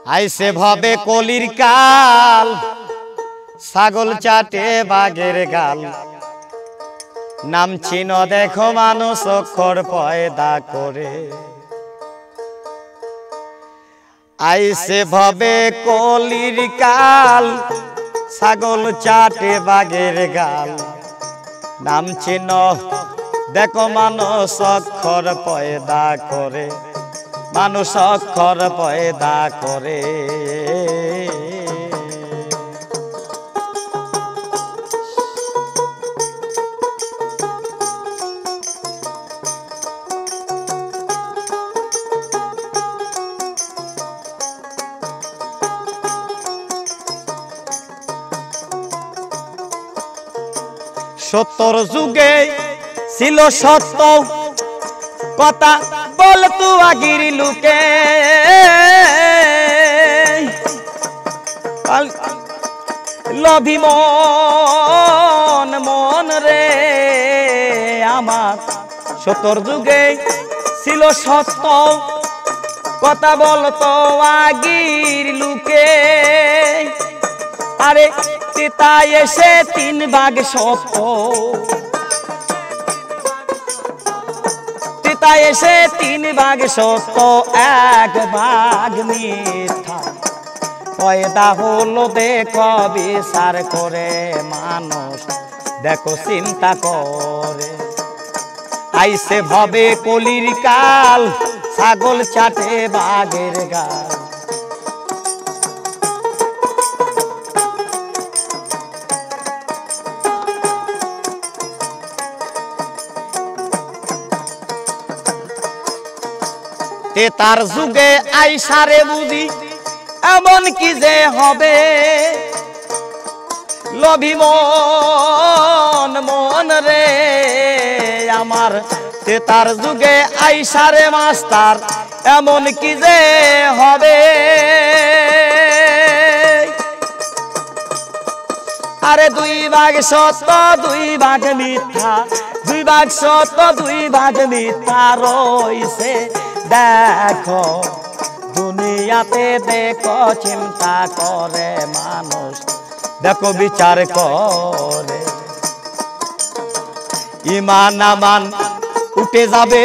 আইসে ভাবে কলির কাল, ছাগল চাটে বাঘের গাল। নাম চিন দেখো মানুষ অক্ষর পয়দা করে। আইসে ভাবে কলির কাল, ছাগল চাটে বাঘের গাল। নাম চিন দেখো মানুষ অক্ষর পয়দা করে, মানুষ অক্ষর পয়দা করে। সত্তর যুগে ছিল সত্য কথা বলতো আগির লোকে। লভি মন মন রে আমার, সত্তর যুগে ছিল সত্য কথা বলতো আগির লোকে। আরে তাই এসে তিন ভাগ সত্য, তাই এসে তিন ভাগ সত্য এক ভাগ মিথ্যা। পয়দা হলো দেখো বিচার করে মানুষ, দেখো চিন্তা করে। আইসে ভাবে কলির কাল, ছাগল চাটে বাঘের গাল। তার যুগে আইসারে বুঝি এমন কি যে হবে। লভি মন মন রে আমার, তার যুগে আইসারে মাস্টার এমন কি যে হবে। আরে দুই ভাগ সত্য দুই ভাগ মিথ্যা, দুই ভাগ সত্য দুই ভাগ মিথ্যা রইছে দেখো দুনিয়াতে। দেখো চিন্তা করে মানুষ, দেখো বিচার করে। ইমান আমান উঠে যাবে,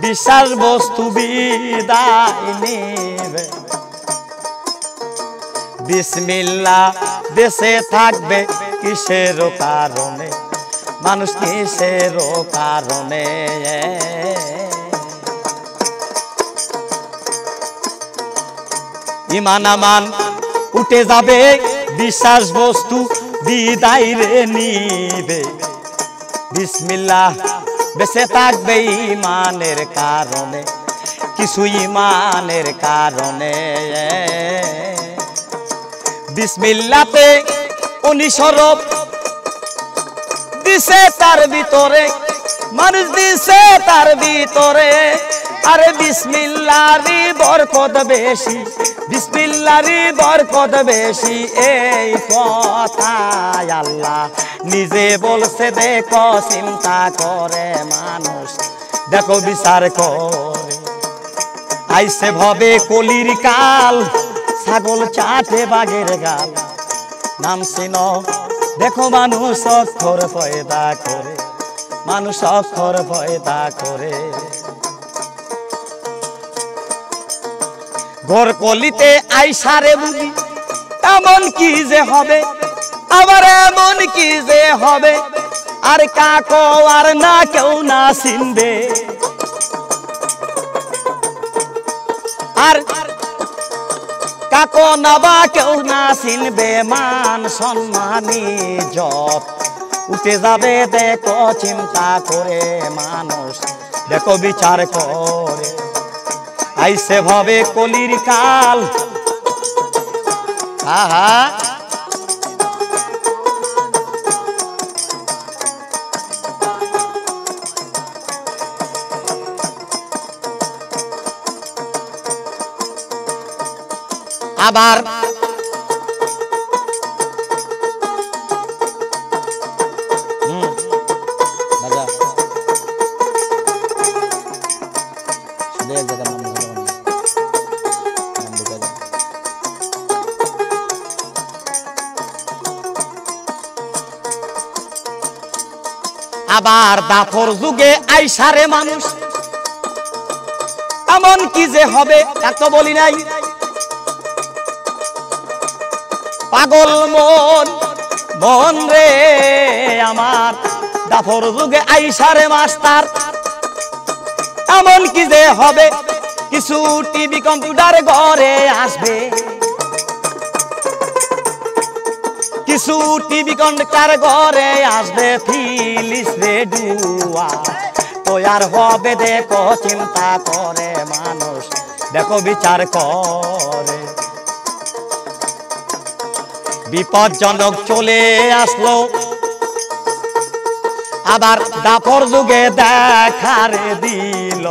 বিশ্বাস বস্তু বিদায় নেবে। বিসমিল্লাহ দেশে থাকবে কিসের কারণে, মানুষ কিসের কারণে। ইমান আমান উঠে যাবে, বিশ্বাস বস্তু বিদায় রে নিবে। বিসমিল্লাহ বেঁচে থাকবে ইমানের কারণে, কিছু ইমানের কারণে। বিসমিল্লাতে অনুসরব দিছে তার ভিতরে, মানুষ দিছে তার ভিতরে। আরে বিসমিল্লাহরই বরকত বেশি, বিসমিল্লাহরই বরকত বেশি। এই কথা আল্লাহ নিজে বলছে, দেখো চিন্তা করে মানুষ, দেখো বিচার করে। আইসে ভাবে কলির কাল, ছাগল চাটে বাঘের গাল। নাম চিন দেখো মানুষ অক্ষর পয়দা করে, মানুষ অক্ষর পয়দা করে। ঘর কলিতে আইসারে বুঝি এমন কি যে হবে, আবার এমন কি যে হবে। আর কাকো আর না কেউ না চিনবে, আর কাকো না বা কেউ না চিনবে। মান সম্মানী জপ উঠে যাবে, দেখো চিন্তা করে মানুষ, দেখো বিচার করে। আইসে ভাবে কলির কাল, আহা আবার আবার দাপর যুগে আইসারে মানুষ এমন কি যে হবে তা তো বলি নাই। পাগল মন মন রে আমার দাপর যুগে আইসারে মাস্টার এমন কি যে হবে কিছু টিভি কম্পিউটার ঘরে আসবে কিছু টিভি কন্ডাক্টর ঘরে আসবে ফিলিস রেডুয়া তো আর হবে দেখো চিন্তা করে মানুষ দেখো বিচার করে বিপজ্জনক চলে আসলো আবার দাপর যুগে দেখারে দিল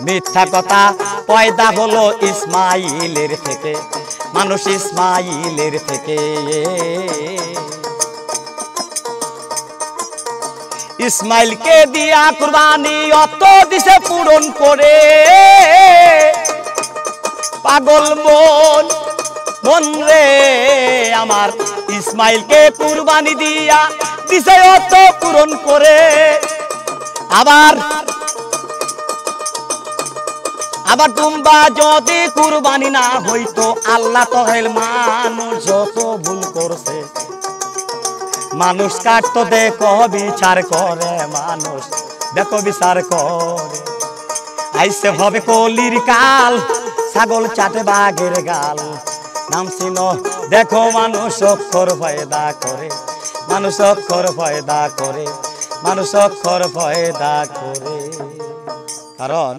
মিথ্যা কথা পয়দা হলো ইসমাইলের থেকে মানুষ ইসমাইলের থেকে ইসমাইলকে দিয়া কুরবানি অত দিছে পূরণ করে পাগল মন মন রে আমার ইসমাইলকে কুরবানি দিয়া দিছে অত পূরণ করে আবার আবার তোমরা যদি কুরবানি না হইতো আল্লাহ তো হেল মানুষ যত ভুল করছে মানুষ কাটতো দেখো বিচার করে মানুষ দেখো বিচার করে আইসে হবে কলির কাল ছাগল চাটে বাঘের গাল নাম চিনো দেখো মানুষ অক্ষর ফয়দা করে মানুষ অক্ষর ফয়দা করে মানুষ অক্ষর ফয়দা করে কারণ